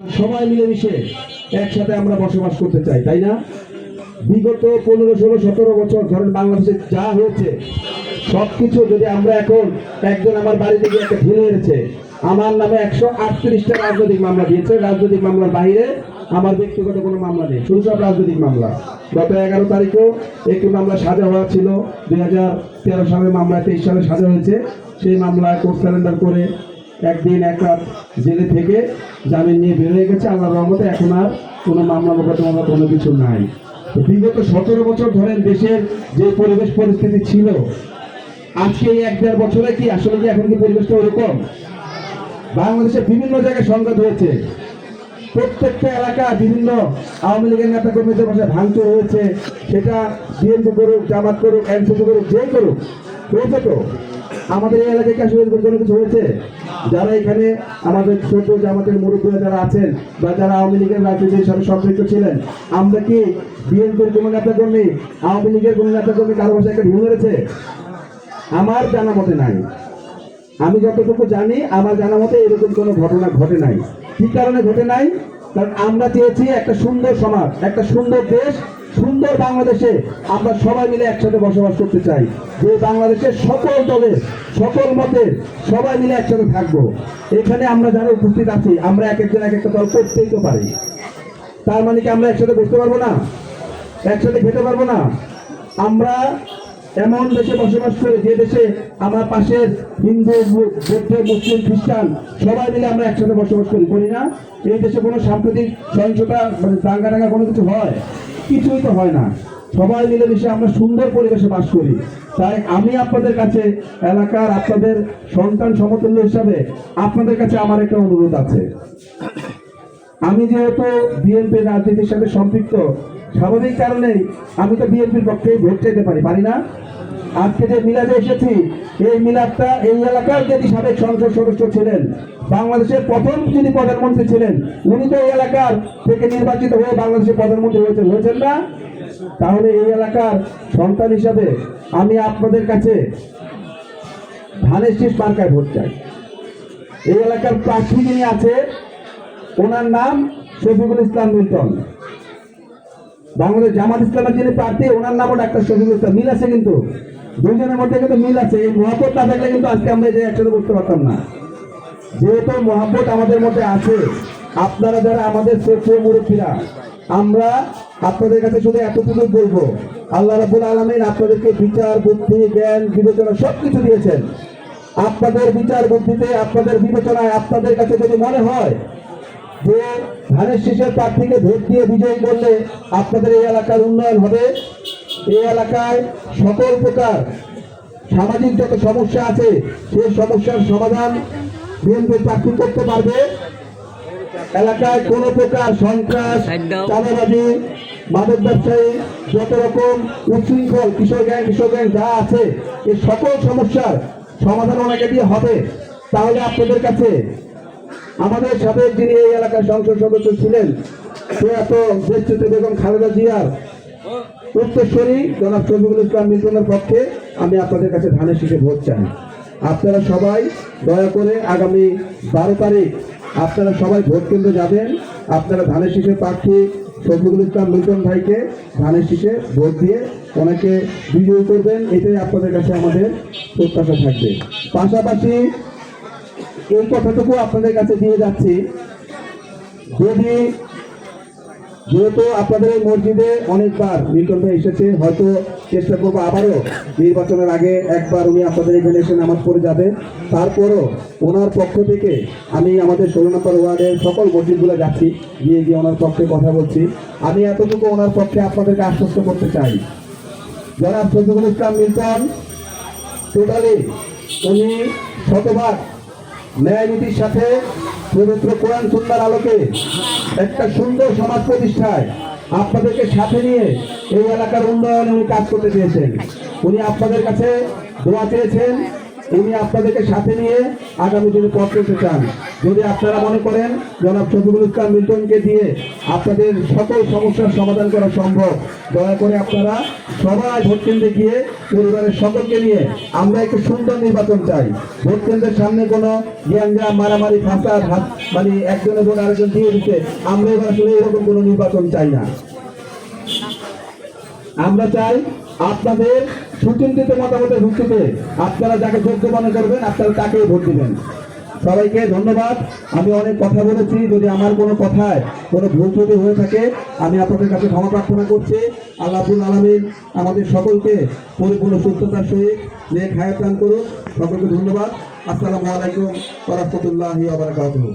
সবাই মিলেমিশে একসাথে আমরা বসবাস করতে চাই, তাই না? বিগত 15, 16, 17 বছর ধরেন বাংলাদেশে যা হয়েছে সবকিছু যদি আমরা এখন একজন আমার বাড়িতে গিয়ে একটা ঢিল মেরেছে, আমার নামে 138টা রাজনৈতিক মামলা দিয়েছে। রাজনৈতিক মামলার বাইরে আমার ব্যক্তিগত কোনো মামলা নেই, শুধু সব রাজনৈতিক মামলা। গত 11 তারিখেও একটি মামলা সাজা হওয়া ছিল, 2013 সালের মামলা 23 সালে সাজা হয়েছে। সেই মামলায় কোর্ট সারেন্ডার করে একদিন এক রাত জেলে থেকে জামিন নিয়ে বের হয়ে গেছে। আল্লাহর রহমতে এখন আর কোনো মামলা মোকদ্দমা কোনো কিছু নাই। তো বিগত 17 বছর ধরেন দেশের যে পরিবেশ পরিস্থিতি ছিল, আজকে এই 1-1.5 বছরে কি আসলে কি এখন কি পরিবেশটা ওরকম? বাংলাদেশের বিভিন্ন জায়গায় সংঘাত হয়েছে, প্রত্যেকটা এলাকা বিভিন্ন আওয়ামী লীগের নেতা কর্মীদের ভাষায় ভাঙচুর হয়েছে। সেটা বিএনপি করুক, জামাত করুক, এনসিপি করুক, যে করুক, হয়েছে। তো আমাদের এই এলাকায় কি আসলে কোনো কিছু হয়েছে? যারা এখানে আমাদের ছোট জামাতের মুরব্বীরা যারা আছেন বা যারা আওয়ামী লীগের রাজনীতির সাথে সম্পৃক্ত ছিলেন, আমরা কি বিএনপির কোনো নেতা কর্মী, আওয়ামী লীগের কোনো নেতা কর্মী কারো ভাষায় একটা ঢিল মেরেছে? আমার জানা মতে নাই। আমি যতটুকু জানি, আমার জানা মতে এরকম কোনো ঘটনা ঘটে নাই। কি কারণে ঘটে নাই? কারণ আমরা চেয়েছি একটা সুন্দর সমাজ, একটা সুন্দর দেশ, সুন্দর বাংলাদেশে আমরা সবাই মিলে একসাথে বসবাস করতে চাই। যে বাংলাদেশের সকল দলের, সকল মতের সবাই মিলে একসাথে থাকবো। এখানে আমরা যারা উপস্থিত আছি, আমরা এক একজন এক একটা দল করতেই তো পারি। তার মানে কি আমরা একসাথে বসতে পারবো না? একসাথে খেতে পারবো না? আমরা এমন দেশে বসবাস করে, যে দেশে আমার পাশের হিন্দু, বৌদ্ধ, মুসলিম, খ্রিস্টান সবাই মিলে আমরা একসাথে বসবাস করি না? এই দেশে কোনো সাম্প্রতিক সহিংসতা মানে দাঙ্গা কোনো কিছু হয়? কিছুই তো হয় না। সবাই মিলেমিশে আমরা সুন্দর পরিবেশে বাস করি। তাই আমি আপনাদের কাছে, এলাকার আপনাদের সন্তান সমতুল্য হিসাবে আপনাদের কাছে আমার একটা অনুরোধ আছে। আমি যেহেতু বিএনপির রাজনীতির সাথে সম্পৃক্ত, স্বাভাবিক কারণেই আমি তো বিএনপির পক্ষে ভোট চাইতে পারি না? আজকে যে মিলাদে এসেছি, এই মিলাদটা এই এলাকার যিনি সাবেক সংসদ সদস্য ছিলেন, বাংলাদেশের প্রথম যিনি প্রধানমন্ত্রী ছিলেন, উনি তো এই এলাকার থেকে নির্বাচিত হয়ে বাংলাদেশের প্রধানমন্ত্রী হয়েছেন না? তাহলে এই এলাকার সন্তান হিসাবে আমি আপনাদের কাছে ধানের শীষ মার্কায় ভোট চাই। এই এলাকার প্রার্থী যিনি আছে, ওনার নাম শফিকুল ইসলাম মিল্টন। বাংলাদেশ জামাত ইসলামের যিনি প্রার্থী, ওনার নামও ডাক্তার শফিকুল ইসলাম। মিল আছে, কিন্তু দুজনের মধ্যে কিন্তু মিল আছে। এই মহব্বত না থাকলে কিন্তু আজকে আমরা যে একসাথে বসতে পারতাম না। যেহেতু মহব্বত আমাদের মধ্যে আছে, আপনারা যারা আমাদের শ্রদ্ধেয় মুরব্বীরা, আমরা আপনাদের কাছে শুধু এতটুকু বলবো, আল্লাহ রাব্বুল আলামিন আপনাদেরকে বিচার, বুদ্ধি, জ্ঞান, বিবেচনা সবকিছু দিয়েছেন। আপনাদের বিচার বুদ্ধিতে, আপনাদের বিবেচনায় আপনাদের কাছে যদি মনে হয় যে ধানের শীষের প্রার্থীকে ভোট দিয়ে বিজয়ী করলে আপনাদের এই এলাকার উন্নয়ন হবে, এই এলাকায় সকল প্রকার সামাজিক যত সমস্যা আছে সেই সমস্যার সমাধান বিএনপির প্রার্থী করতে পারবে, এলাকায় কোন প্রকার সন্ত্রাস, চাঁদাবাজি, মাদক ব্যবসায়ী, যত রকম উচ্ছৃঙ্খল কিশোর গ্যাং যা আছে, এই সকল সমস্যার সমাধান ওনাকে দিয়ে হবে, তাহলে আপনাদের কাছে আমাদের সাবেক যিনি এই এলাকার সংসদ সদস্য ছিলেন, প্রয়াত দেশচ্যুত বেগম খালেদা জিয়ার উত্তরসূরি জনাব শফিকুল ইসলাম মিল্টনের পক্ষে আমি আপনাদের কাছে ধানের শীষে ভোট চাই। আপনারা সবাই দয়া করে আগামী 12 তারিখ আপনারা সবাই ভোট কেন্দ্রে যাবেন। আপনারা ধানের শীষের প্রার্থী শফিকুল ইসলাম মিল্টন ভাইকে ধানের শীষে ভোট দিয়ে ওনাকে বিজয়ী করবেন, এটাই আপনাদের কাছে আমাদের প্রত্যাশা থাকবে। পাশাপাশি এই কথাটুকু আপনাদের কাছে দিয়ে যাচ্ছি, যেহেতু আপনাদের এই মসজিদে অনেকবার মিল্টন ভাই এসেছে, হয়তো চেষ্টা করবো আবারও নির্বাচনের আগে একবার উনি আপনাদের এখানে এসে নামাজ পড়ে যাবে। তারপরও ওনার পক্ষ থেকে আমি আমাদের 16 নম্বর ওয়ার্ডের সকল মসজিদগুলো যাচ্ছি, গিয়ে ওনার পক্ষে কথা বলছি। আমি এতটুকু ওনার পক্ষে আপনাদেরকে আশ্বস্ত করতে চাই, জনাব শফিকুল ইসলাম মিল্টন টোটালি উনি শতভাগ ন্যায় নীতির সাথে পবিত্র কোরআন সুন্নাহর আলোকে একটা সুন্দর সমাজ প্রতিষ্ঠায় আপনাদেরকে সাথে নিয়ে এই এলাকার উন্নয়নে উনি কাজ করতে চেয়েছেন। উনি আপনাদের কাছে দোয়া চেয়েছেন, উনি আপনাদেরকে সাথে নিয়ে আগামী দিনে পথ চলতে চান। যদি আপনারা মনে করেন জনাব শফিকুল ইসলাম মিল্টনকে দিয়ে আপনাদের সকল সমস্যার সমাধান করা সম্ভব, দয়া করে আপনারা সবাই ভোট কেন্দ্রে গিয়ে পরিবারের সকলকে নিয়ে আমরা একটু সুন্দর নির্বাচন চাই। ভোট কেন্দ্রের সামনে কোনো গ্যাঞ্জাম, মারামারি, ফাঁসাদ, মানে একজনের ভোট আরেকজন দিয়ে দিতে, আমরা এবার আসলে এরকম কোনো নির্বাচন চাই না। আমরা চাই আপনাদের সুচিন্তিত মতামতের ভিত্তিতে আপনারা যাকে যোগ্য মনে করবেন আপনারা তাকেই ভোট দিবেন। সবাইকে ধন্যবাদ। আমি অনেক কথা বলেছি, যদি আমার কোনো কথায় কোনো ভুল ত্রুটি হয়ে থাকে আমি আপনাদের কাছে ক্ষমা প্রার্থনা করছি। আল্লাহ রাব্বুল আলামিন আমাদের সকলকে পরিপূর্ণ সুস্থতার সহিত নেক হায়াত দান করুন। সকলকে ধন্যবাদ। আসসালামু আলাইকুম ওয়া রাহমাতুল্লাহি ওয়া বারাকাতুহু।